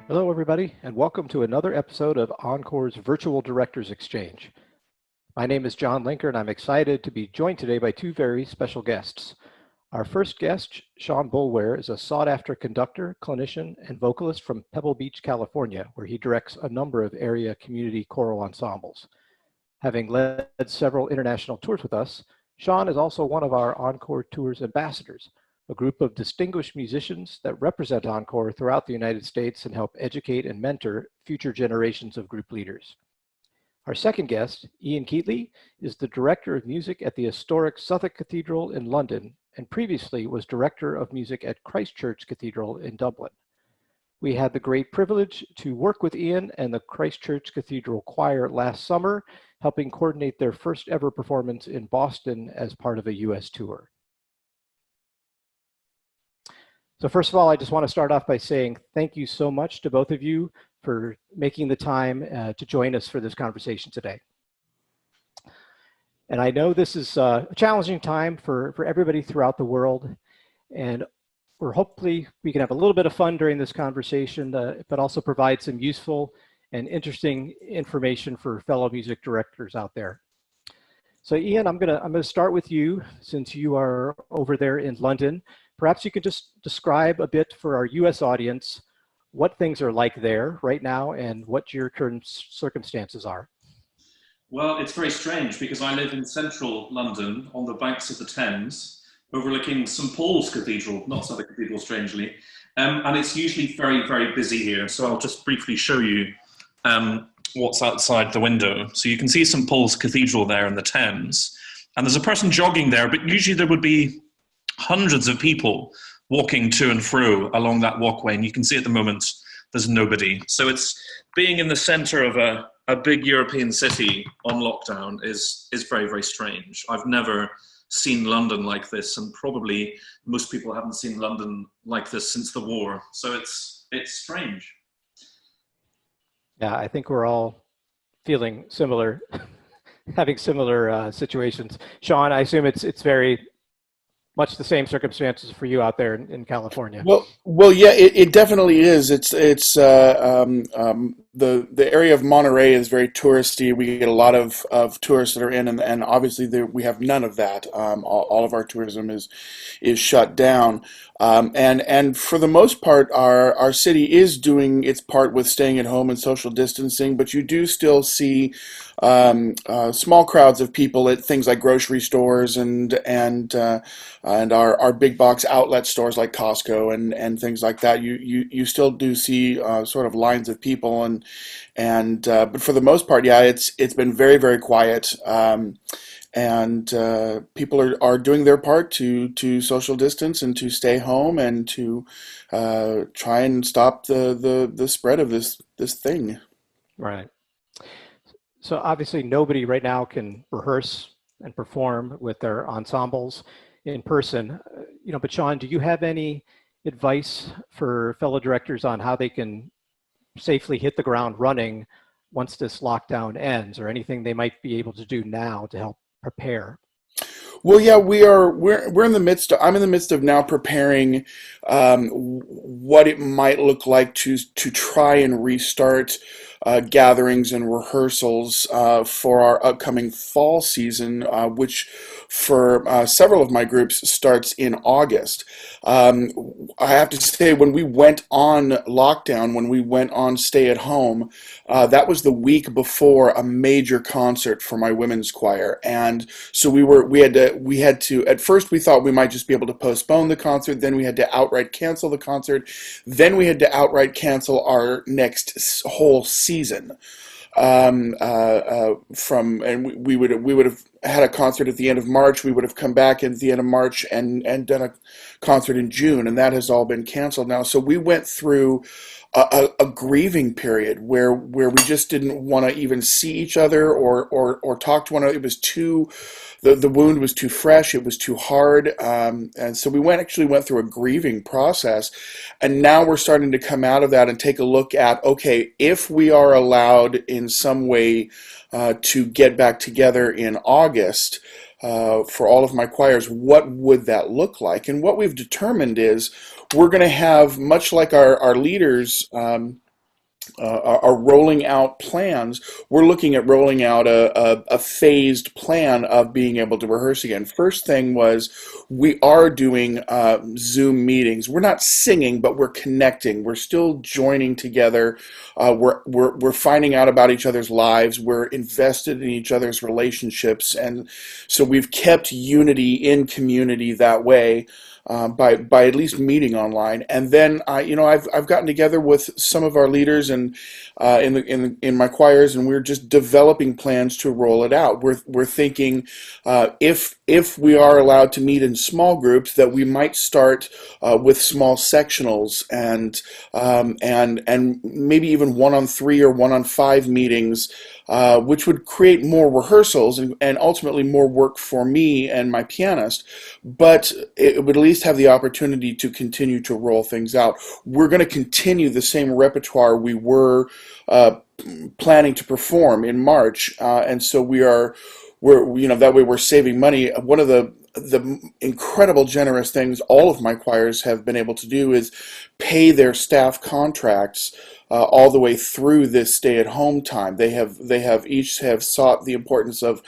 Hello, everybody, and welcome to another episode of Encore's Virtual Directors Exchange. My name is Jon Linker, and I'm excited to be joined today by two very special guests. Our first guest, Sean Boulware, is a sought-after conductor, clinician, and vocalist from Pebble Beach, California, where he directs a number of area community choral ensembles. Having led several international tours with us, Sean is also one of our Encore Tours ambassadors, a group of distinguished musicians that represent Encore throughout the United States and help educate and mentor future generations of group leaders. Our second guest, Ian Keatley, is the Director of Music at the historic Southwark Cathedral in London, and previously was Director of Music at Christ Church Cathedral in Dublin. We had the great privilege to work with Ian and the Christ Church Cathedral Choir last summer, helping coordinate their first ever performance in Boston as part of a US tour. So first of all, I just want to start off by saying thank you so much to both of you for making the time to join us for this conversation today. And I know this is a challenging time for everybody throughout the world, and hopefully we can have a little bit of fun during this conversation, but also provide some useful and interesting information for fellow music directors out there. So Ian, I'm gonna start with you since you are over there in London. Perhaps you could just describe a bit for our US audience what things are like there right now and what your current circumstances are. Well, it's very strange because I live in central London on the banks of the Thames, overlooking St. Paul's Cathedral, not Southwark Cathedral, strangely. And it's usually very, very busy here. So I'll just briefly show you what's outside the window. So you can see St. Paul's Cathedral there in the Thames. And there's a person jogging there, but usually there would be hundreds of people walking to and fro along that walkway, and you can see at the moment there's nobody. So it's being in the center of a big European city on lockdown is very, very strange. I've never seen London like this, and probably most people haven't seen London like this since the war. So it's strange. Yeah, I think we're all feeling similar, having similar situations. Sean, I assume it's very much the same circumstances for you out there in California. Well, yeah, it definitely is. The area of Monterey is very touristy. We get a lot of tourists that are in, and obviously we have none of that. All of our tourism is shut down, and for the most part, our city is doing its part with staying at home and social distancing. But you do still see small crowds of people at things like grocery stores and our big box outlet stores like Costco and things like that. You still do see sort of lines of people but for the most part, yeah, it's been very, very quiet. And people are doing their part to social distance and to stay home and to try and stop the spread of this thing. Right. So obviously nobody right now can rehearse and perform with their ensembles in person, but Sean, do you have any advice for fellow directors on how they can safely hit the ground running once this lockdown ends, or anything they might be able to do now to help prepare? Well, yeah, we're in the midst I'm in the midst of now preparing what it might look like to try and restart gatherings and rehearsals for our upcoming fall season, which for several of my groups starts in August. I have to say, when we went on lockdown, when we went on stay at home, that was the week before a major concert for my women's choir, and so we had to. At first, we thought we might just be able to postpone the concert. Then we had to outright cancel the concert. Then we had to outright cancel our next whole season. And we would have had a concert at the end of March. We would have come back at the end of March and done a concert in June, and that has all been canceled now. So we went through a grieving period where we just didn't want to even see each other or talk to one another. It was the wound was too fresh. It was too hard, and so we went through a grieving process, and now we're starting to come out of that and take a look at, okay, if we are allowed in some way to get back together in August for all of my choirs, what would that look like? And what we've determined is we're going to have, much like our leaders are rolling out plans. We're looking at rolling out a phased plan of being able to rehearse again. First thing was we are doing Zoom meetings. We're not singing, but we're connecting. We're still joining together. We're finding out about each other's lives. We're invested in each other's relationships, and so we've kept unity in community that way. By at least meeting online, and then I've gotten together with some of our leaders and in my choirs, and we're just developing plans to roll it out. We're thinking if we are allowed to meet in small groups, that we might start with small sectionals and maybe even 1-on-3 or 1-on-5 meetings, which would create more rehearsals and ultimately more work for me and my pianist, but it would at least have the opportunity to continue to roll things out. We're going to continue the same repertoire we were planning to perform in March, and so we're that way we're saving money. One of the incredible generous things all of my choirs have been able to do is pay their staff contracts all the way through this stay-at-home time. They have each sought the importance of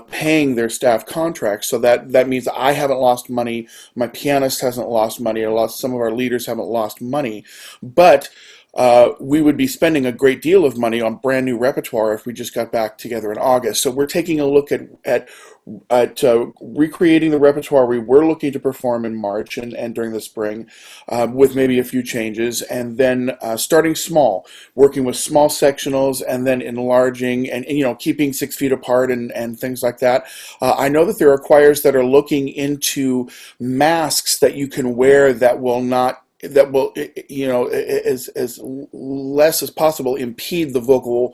paying their staff contracts, so that means I haven't lost money, my pianist hasn't lost money, some of our leaders haven't lost money, but we would be spending a great deal of money on brand new repertoire if we just got back together in August. So we're taking a look at recreating the repertoire we were looking to perform in March and during the spring, with maybe a few changes, and then starting small, working with small sectionals, and then enlarging and keeping 6 feet apart and things like that. I know that there are choirs that are looking into masks that you can wear that will as less as possible impede the vocal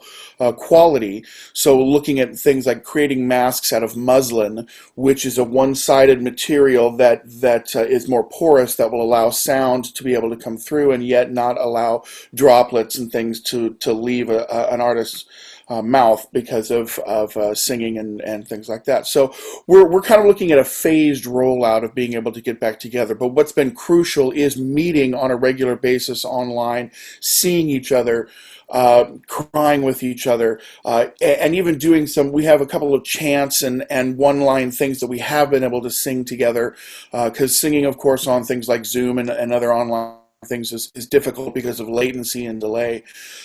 quality. So looking at things like creating masks out of muslin, which is a one-sided material that is more porous, that will allow sound to be able to come through and yet not allow droplets and things to leave an artist's mouth because of singing and things like that. So we're kind of looking at a phased rollout of being able to get back together. But what's been crucial is meeting on a regular basis online, seeing each other, crying with each other, and even doing we have a couple of chants and one-line things that we have been able to sing together, because singing, of course, on things like Zoom and other online things is difficult because of latency and delay.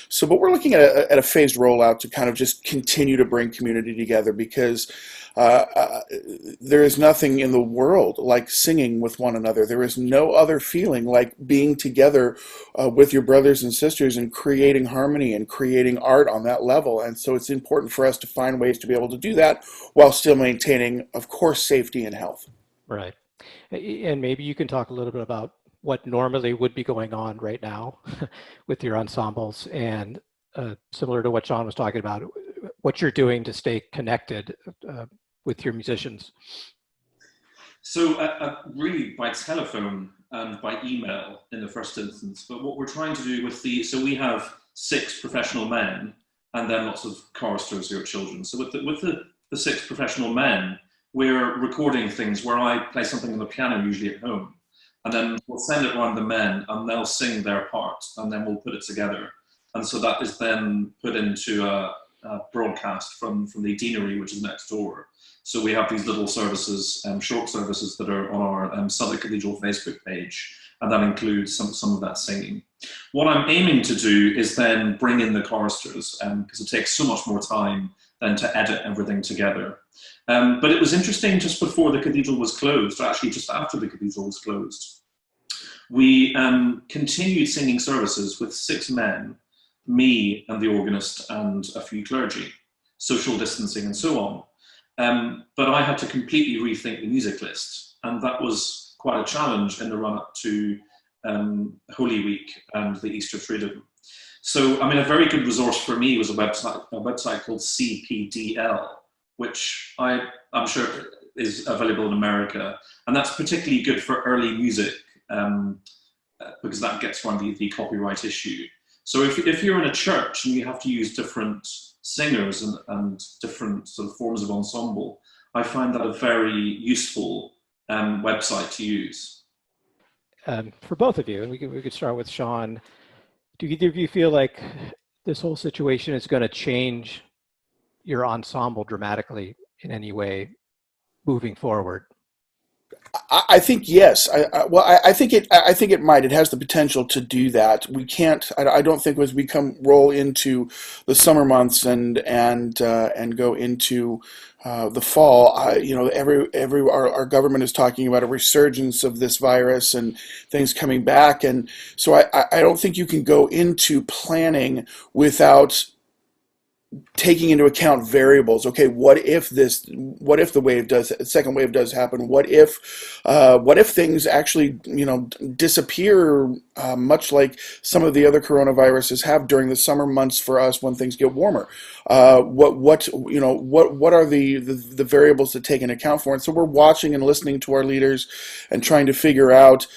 So, but we're looking at a phased rollout to kind of just continue to bring community together, because there is nothing in the world like singing with one another. There is no other feeling like being together with your brothers and sisters and creating harmony and creating art on that level. And so it's important for us to find ways to be able to do that while still maintaining, of course, safety and health. Right. And maybe you can talk a little bit about what normally would be going on right now with your ensembles, and similar to what Jon was talking about, what you're doing to stay connected with your musicians. So really by telephone and by email in the first instance, but what we're trying to do so we have 6 professional men and then lots of choristers who are children. So with the 6 professional men, we're recording things where I play something on the piano, usually at home, and then we'll send it around the men and they'll sing their part and then we'll put it together. And so that is then put into a broadcast from the deanery, which is next door. So we have these little services, short services that are on our Southwark Cathedral Facebook page, and that includes some of that singing. What I'm aiming to do is then bring in the choristers, because it takes so much more time than to edit everything together. But it was interesting, just before the cathedral was closed, or actually just after the cathedral was closed, we continued singing services with 6 men, me and the organist and a few clergy, social distancing and so on. But I had to completely rethink the music list, and that was quite a challenge in the run-up to Holy Week and the Easter Triduum. So, I mean, a very good resource for me was a website called CPDL, which I'm sure is available in America, and that's particularly good for early music, because that gets around the copyright issue. So if you're in a church and you have to use different singers and different sort of forms of ensemble, I find that a very useful website to use. For both of you, and we could start with Sean. Do either of you feel like this whole situation is going to change your ensemble dramatically in any way moving forward? I think yes. I think it. I think it might. It has the potential to do that. We can't. I don't think as we roll into the summer months and go into the fall. Our government is talking about a resurgence of this virus and things coming back, and so I don't think you can go into planning without taking into account variables. Okay, what if the second wave does happen? What if things actually, disappear, much like some of the other coronaviruses have during the summer months for us when things get warmer? What are the variables to take into account for? And so we're watching and listening to our leaders and trying to figure out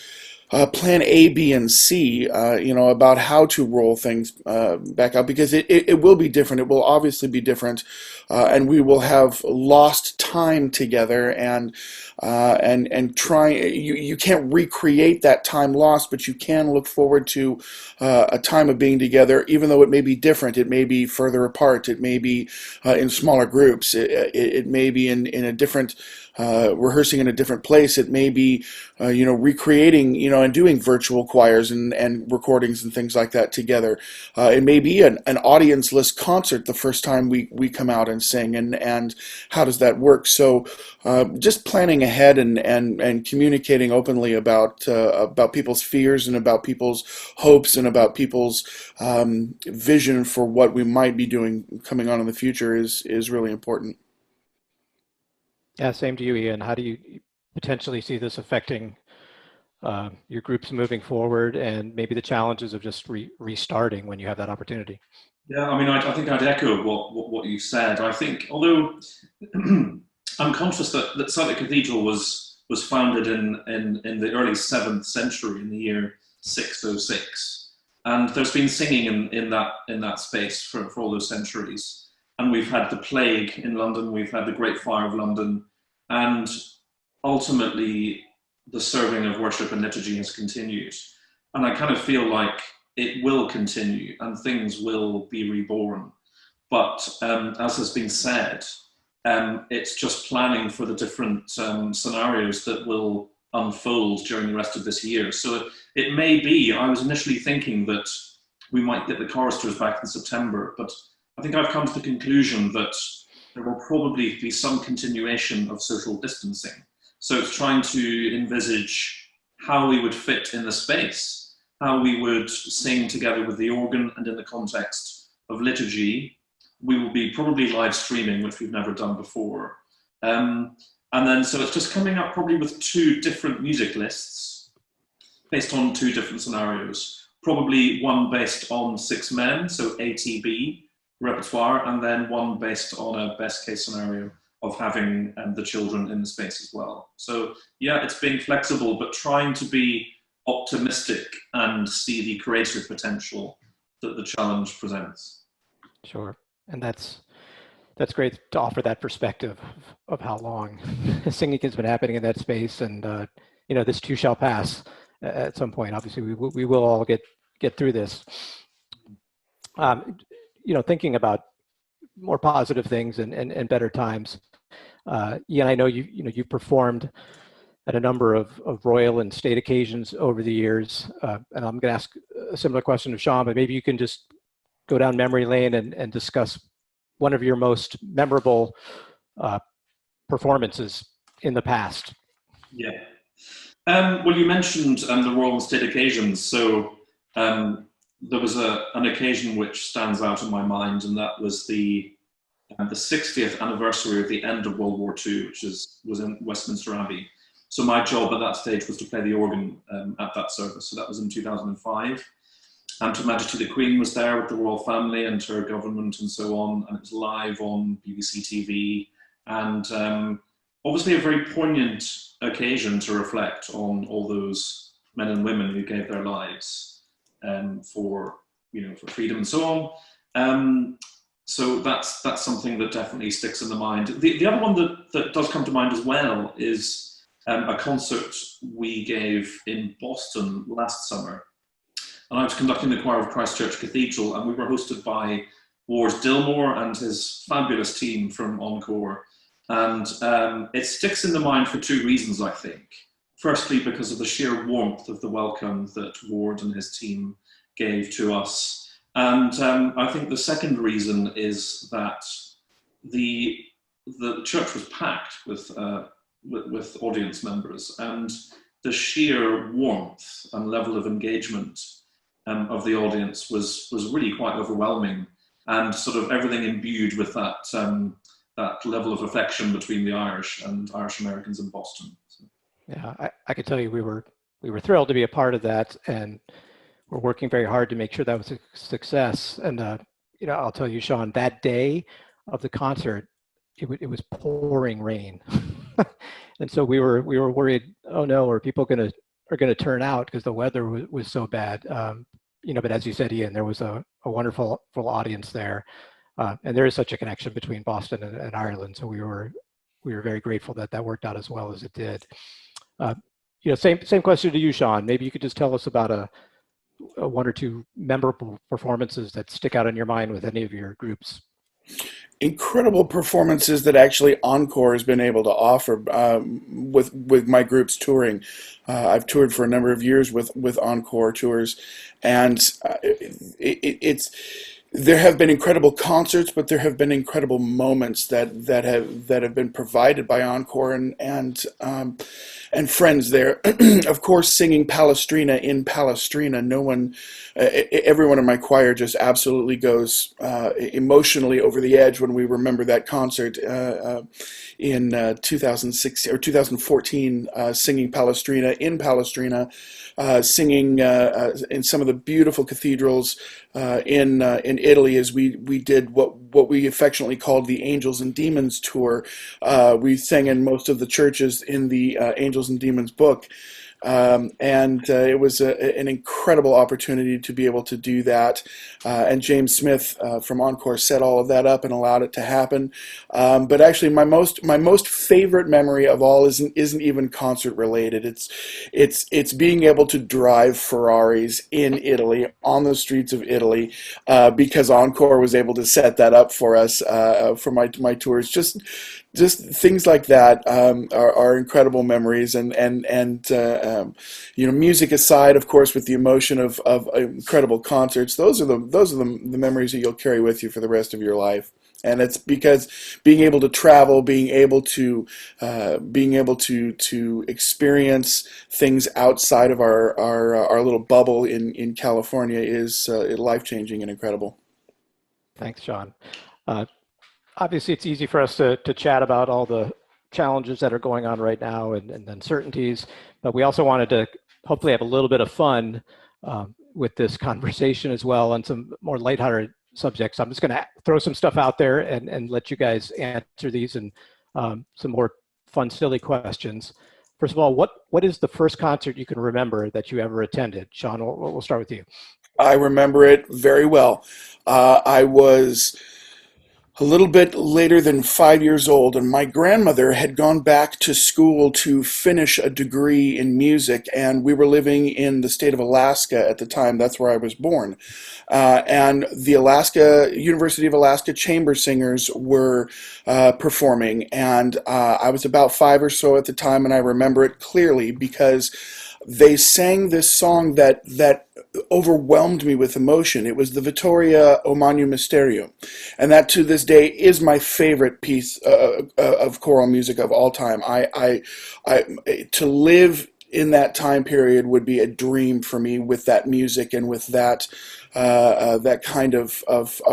plan A, B, and C, about how to roll things back out, because it will be different. It will obviously be different, and we will have lost time together, and trying. You can't recreate that time lost, but you can look forward to a time of being together, even though it may be different. It may be further apart. It may be in smaller groups. It may be in a different. Rehearsing in a different place. It may be, recreating, and doing virtual choirs and recordings and things like that together. It may be an audience-less concert the first time we come out and sing, and how does that work? So just planning ahead and communicating openly about people's fears and about people's hopes and about people's vision for what we might be doing coming on in the future is really important. Yeah, same to you, Ian. How do you potentially see this affecting your groups moving forward, and maybe the challenges of just restarting when you have that opportunity? Yeah, I mean, I think I'd echo what you said. I think, although I'm conscious that Southwark Cathedral was founded in the early 7th century, in the year 606, and there's been singing in that space for all those centuries. And we've had the plague in London, we've had the Great Fire of London, and ultimately the serving of worship and liturgy has continued. And I kind of feel like it will continue and things will be reborn. But as has been said, it's just planning for the different scenarios that will unfold during the rest of this year. So it may be, I was initially thinking that we might get the choristers back in September, but I think I've come to the conclusion that there will probably be some continuation of social distancing. So it's trying to envisage how we would fit in the space, how we would sing together with the organ, and in the context of liturgy, we will be probably live streaming, which we've never done before. And then, so it's just coming up probably with 2 different music lists based on 2 different scenarios. Probably one based on 6 men, so ATB repertoire, and then one based on a best case scenario of having the children in the space as well. So yeah, it's being flexible, but trying to be optimistic and see the creative potential that the challenge presents. Sure, and that's great to offer that perspective of how long singing has been happening in that space, and this too shall pass at some point. Obviously, we will all get through this. Thinking about more positive things and better times. Ian, I know you've performed at a number of royal and state occasions over the years, and I'm going to ask a similar question of Sean, but maybe you can just go down memory lane and discuss one of your most memorable performances in the past. Yeah. Well, you mentioned the royal and state occasions, so there was an occasion which stands out in my mind, and that was the 60th anniversary of the end of World War II, which was in Westminster Abbey. So my job at that stage was to play the organ at that service. So that was in 2005. And Her Majesty the Queen was there with the royal family and her government and so on, and it was live on BBC TV. And obviously a very poignant occasion to reflect on all those men and women who gave their lives for freedom and so on. So that's something that definitely sticks in the mind. The other one that does come to mind as well is a concert we gave in Boston last summer. and I was conducting the choir of Christchurch Cathedral, and we were hosted by Ward Dillmore and his fabulous team from Encore. And it sticks in the mind for two reasons, I think. Firstly, because of the sheer warmth of the welcome that Ward and his team gave to us. And I think the second reason is that the church was packed with audience members, and the sheer warmth and level of engagement of the audience was really quite overwhelming, and sort of everything imbued with that level of affection between the Irish and Irish Americans in Boston. So. Yeah, I could tell you we were thrilled to be a part of that, and we're working very hard to make sure that was a success. And I'll tell you, Sean, that day of the concert, it was pouring rain, and so we were worried. Oh no, are people gonna turn out because the weather was so bad? But as you said, Ian, there was a wonderful audience there, and there is such a connection between Boston and Ireland. So we were very grateful that worked out as well as it did. Same question to you, Sean. Maybe you could just tell us about a one or two memorable performances that stick out in your mind with any of your groups. Incredible performances that actually Encore has been able to offer with my groups touring. I've toured for a number of years with Encore tours, and it's there have been incredible concerts, but there have been incredible moments that have been provided by Encore and friends there. Of course, singing Palestrina in Palestrina, everyone in my choir just absolutely goes emotionally over the edge when we remember that concert in 2016 or 2014, singing Palestrina in Palestrina, singing in some of the beautiful cathedrals in Italy, as we did what we affectionately called the Angels and Demons tour. We sang in most of the churches in the Angels and Demons book. And it was an incredible opportunity to be able to do that. And James Smith from Encore set all of that up and allowed it to happen. But actually, my most favorite memory of all isn't even concert related. It's being able to drive Ferraris in Italy on the streets of Italy because Encore was able to set that up for us for my tours. Just things like that are incredible memories, and music aside, of course, with the emotion of incredible concerts, those are the memories that you'll carry with you for the rest of your life. And it's because being able to travel, being able to experience things outside of our little bubble in California is life-changing and incredible. Thanks, Sean. Obviously, it's easy for us to chat about all the challenges that are going on right now and uncertainties, but we also wanted to hopefully have a little bit of fun with this conversation as well on some more lighthearted subjects. I'm just going to throw some stuff out there and let you guys answer these and some more fun, silly questions. First of all, what is the first concert you can remember that you ever attended? Sean, we'll start with you. I remember it very well. I was a little bit later than 5 years old, and my grandmother had gone back to school to finish a degree in music, and we were living in the state of Alaska at the time. That's where I was born. And the University of Alaska Chamber Singers were performing, and I was about 5 or so at the time, and I remember it clearly because they sang this song that overwhelmed me with emotion. It was the Vittoria O Magnum Mysterium, and that to this day is my favorite piece of choral music of all time. I to live in that time period would be a dream for me with that music and with that kind of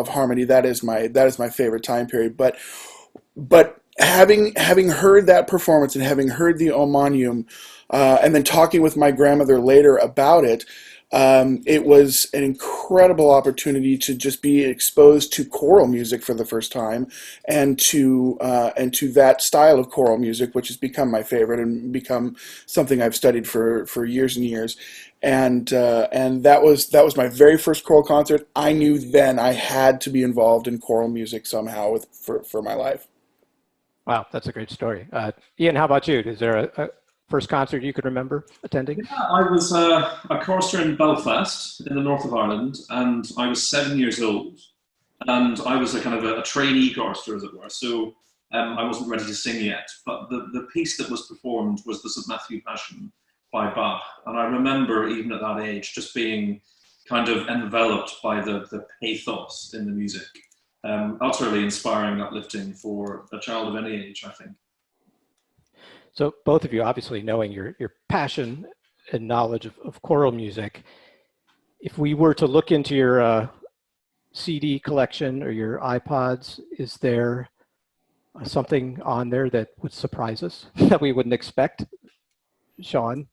harmony. That is my favorite time period. But having heard that performance and having heard the O Magnum, and then talking with my grandmother later about it, it was an incredible opportunity to just be exposed to choral music for the first time, and to that style of choral music, which has become my favorite and become something I've studied for years and years. And that was my very first choral concert. I knew then I had to be involved in choral music somehow for my life. Wow, that's a great story. Ian, how about you? Is there first concert you could remember attending? Yeah, I was a chorister in Belfast in the north of Ireland, and I was 7 years old. And I was a kind of a trainee chorister, as it were. So I wasn't ready to sing yet. But the piece that was performed was the St. Matthew Passion by Bach. And I remember, even at that age, just being kind of enveloped by the pathos in the music. Utterly inspiring, uplifting for a child of any age, I think. So both of you, obviously knowing your passion and knowledge of choral music, if we were to look into your CD collection or your iPods, is there something on there that would surprise us that we wouldn't expect? Sean?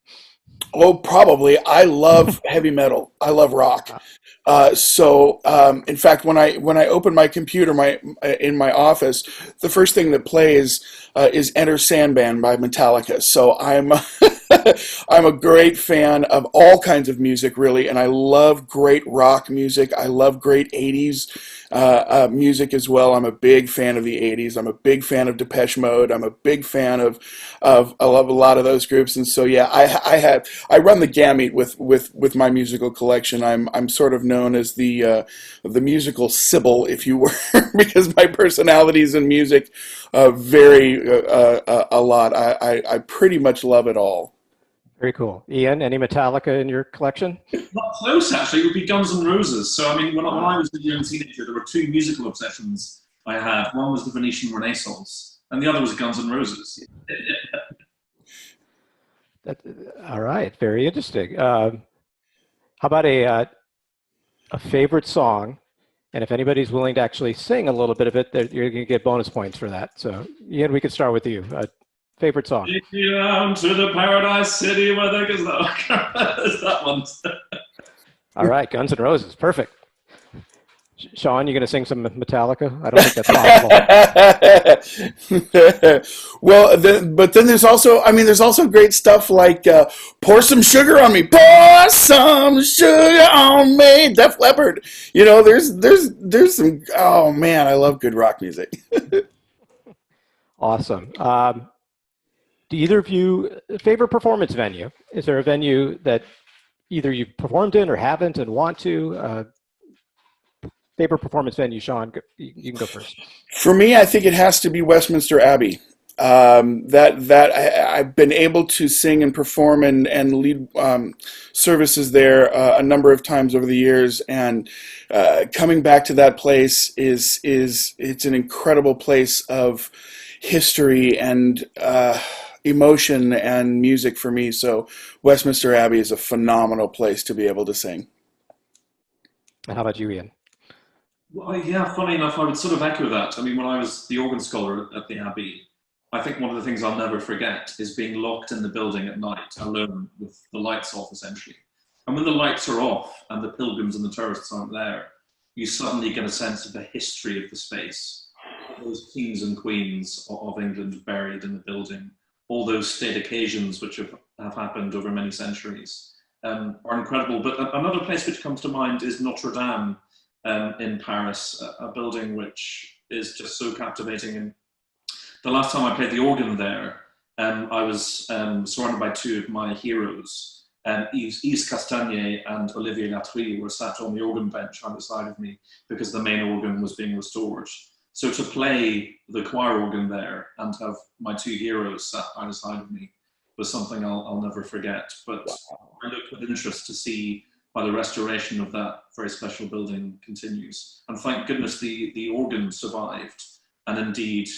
Oh, probably. I love heavy metal. I love rock. In fact, when I open my computer in my office, the first thing that plays is Enter Sandman by Metallica. So I'm I'm a great fan of all kinds of music, really, and I love great rock music. I love great 80s music as well. I'm a big fan of the 80s. I'm a big fan of Depeche Mode. I'm a big fan of I love a lot of those groups, and so yeah, I run the gamut with my musical collection. I'm sort of known as the musical Sybil, if you were, because my personalities in music vary a lot. I pretty much love it all. Very cool. Ian, any Metallica in your collection? Not close, actually. It would be Guns N' Roses. So, I mean, when I was a young teenager, there were two musical obsessions I had. One was the Venetian Renaissance, and the other was Guns N' Roses. All right, very interesting. How about a favorite song? And if anybody's willing to actually sing a little bit of it, you're going to get bonus points for that. So, Ian, we could start with you. Favorite song? Take me down to the Paradise City where there is no... It's that one. All right, Guns N' Roses. Perfect. Sean, you going to sing some Metallica? I don't think that's possible. Well, but then there's also great stuff like Pour Some Sugar on Me, Pour Some Sugar on Me, Def Leppard. You know, there's some, oh man, I love good rock music. Awesome. Do either of you favorite performance venue? Is there a venue that either you've performed in or haven't and want to? Favorite performance venue, Sean? You can go first. For me, I think it has to be Westminster Abbey. I've been able to sing and perform and lead services there a number of times over the years, and coming back to that place it's an incredible place of history and emotion and music for me. So Westminster Abbey is a phenomenal place to be able to sing. And how about you, Ian? Well, yeah, funny enough, I would sort of echo that. I mean, when I was the organ scholar at the Abbey, I think one of the things I'll never forget is being locked in the building at night, alone, with the lights off, essentially. And when the lights are off and the pilgrims and the tourists aren't there, you suddenly get a sense of the history of the space. All those kings and queens of England buried in the building, all those state occasions which have happened over many centuries, are incredible. But another place which comes to mind is Notre Dame in Paris, a building which is just so captivating. And the last time I played the organ there, I was surrounded by two of my heroes. Yves Castagnet and Olivier Latry were sat on the organ bench on the side of me because the main organ was being restored. So to play the choir organ there and have my two heroes sat by the side of me was something I'll never forget. But I look with interest to see how the restoration of that very special building continues. And thank goodness the organ survived, and indeed,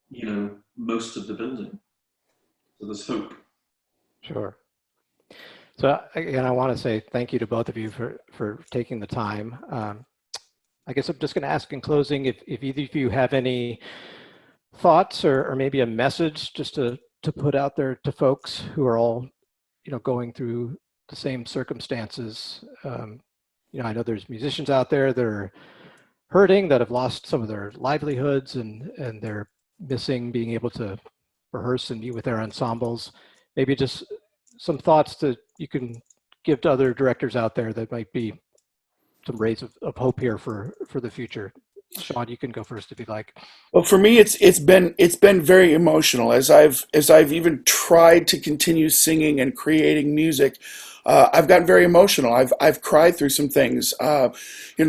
you know, most of the building. So there's hope. Sure. So again, I want to say thank you to both of you for taking the time. I guess I'm just going to ask in closing if either of you have any thoughts or maybe a message just to put out there to folks who are all, you know, going through the same circumstances. You know, I know there's musicians out there that are hurting, that have lost some of their livelihoods, and they're missing being able to rehearse and meet with their ensembles. Maybe just some thoughts that you can give to other directors out there that might be some rays of hope here for the future. Sean, you can go first if you'd like. Well, for me, it's been very emotional as I've even tried to continue singing and creating music. I've gotten very emotional. I've cried through some things.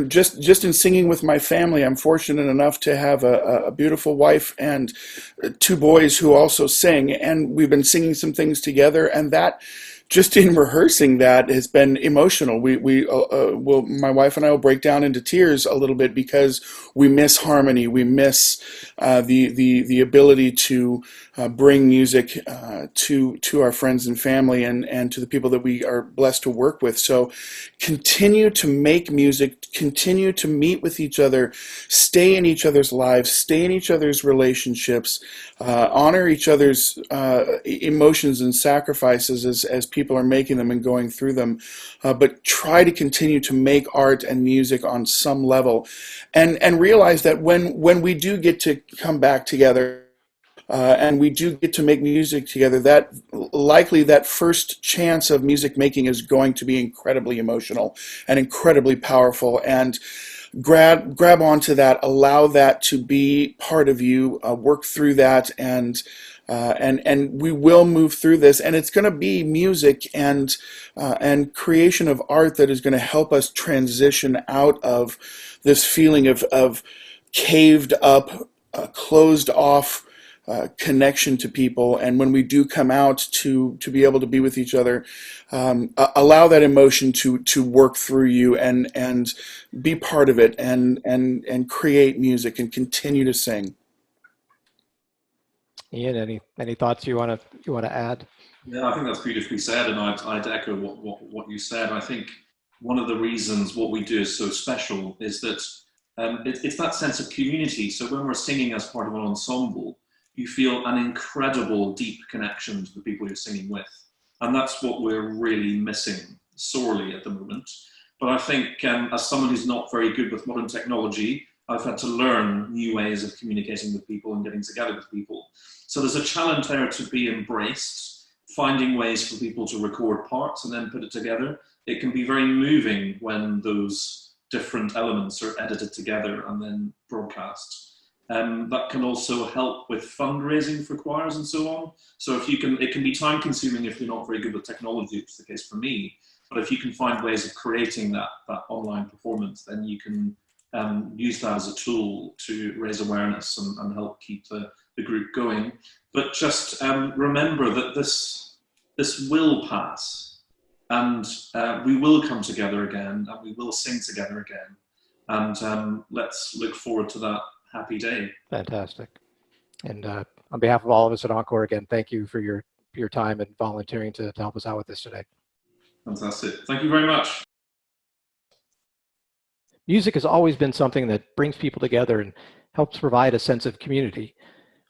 Just in singing with my family, I'm fortunate enough to have a beautiful wife and two boys who also sing, and we've been singing some things together, and that. Just in rehearsing that has been emotional. My wife and I will break down into tears a little bit because we miss harmony. We miss the ability to bring music to our friends and family and to the people that we are blessed to work with. So continue to make music, continue to meet with each other, stay in each other's lives, stay in each other's relationships, honor each other's emotions and sacrifices as people are making them and going through them, but try to continue to make art and music on some level, and realize that when we do get to come back together, and we do get to make music together, that likely that first chance of music making is going to be incredibly emotional and incredibly powerful. And grab onto that, allow that to be part of you, work through that, and we will move through this. And it's going to be music and creation of art that is going to help us transition out of this feeling of caved up, closed off connection to people, and when we do come out to be able to be with each other, allow that emotion to work through you and be part of it and create music and continue to sing. Ian, any thoughts you want to add? Yeah, I think that's beautifully said, and I'd echo what you said. I think one of the reasons what we do is so special is that it's that sense of community. So when we're singing as part of an ensemble, you feel an incredible deep connection to the people you're singing with. And that's what we're really missing sorely at the moment. But I think as someone who's not very good with modern technology, I've had to learn new ways of communicating with people and getting together with people. So there's a challenge there to be embraced, finding ways for people to record parts and then put it together. It can be very moving when those different elements are edited together and then broadcast. That can also help with fundraising for choirs and so on. So it can be time consuming if you're not very good with technology, which is the case for me. But if you can find ways of creating that online performance, then you can use that as a tool to raise awareness and help keep the group going. But just remember that this will pass, and we will come together again, and we will sing together again. And let's look forward to that happy day. Fantastic. And on behalf of all of us at Encore, again, thank you for your time and volunteering to help us out with this today. Fantastic. Thank you very much. Music has always been something that brings people together and helps provide a sense of community.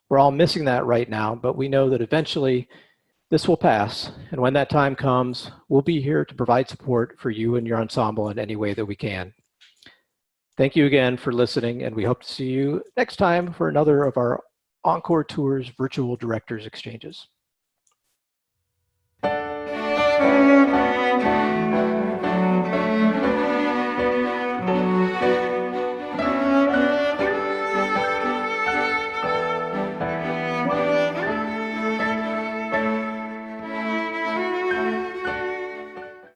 We're all missing that right now, but we know that eventually this will pass. And when that time comes, we'll be here to provide support for you and your ensemble in any way that we can. Thank you again for listening, and we hope to see you next time for another of our Encore Tours Virtual Directors Exchanges.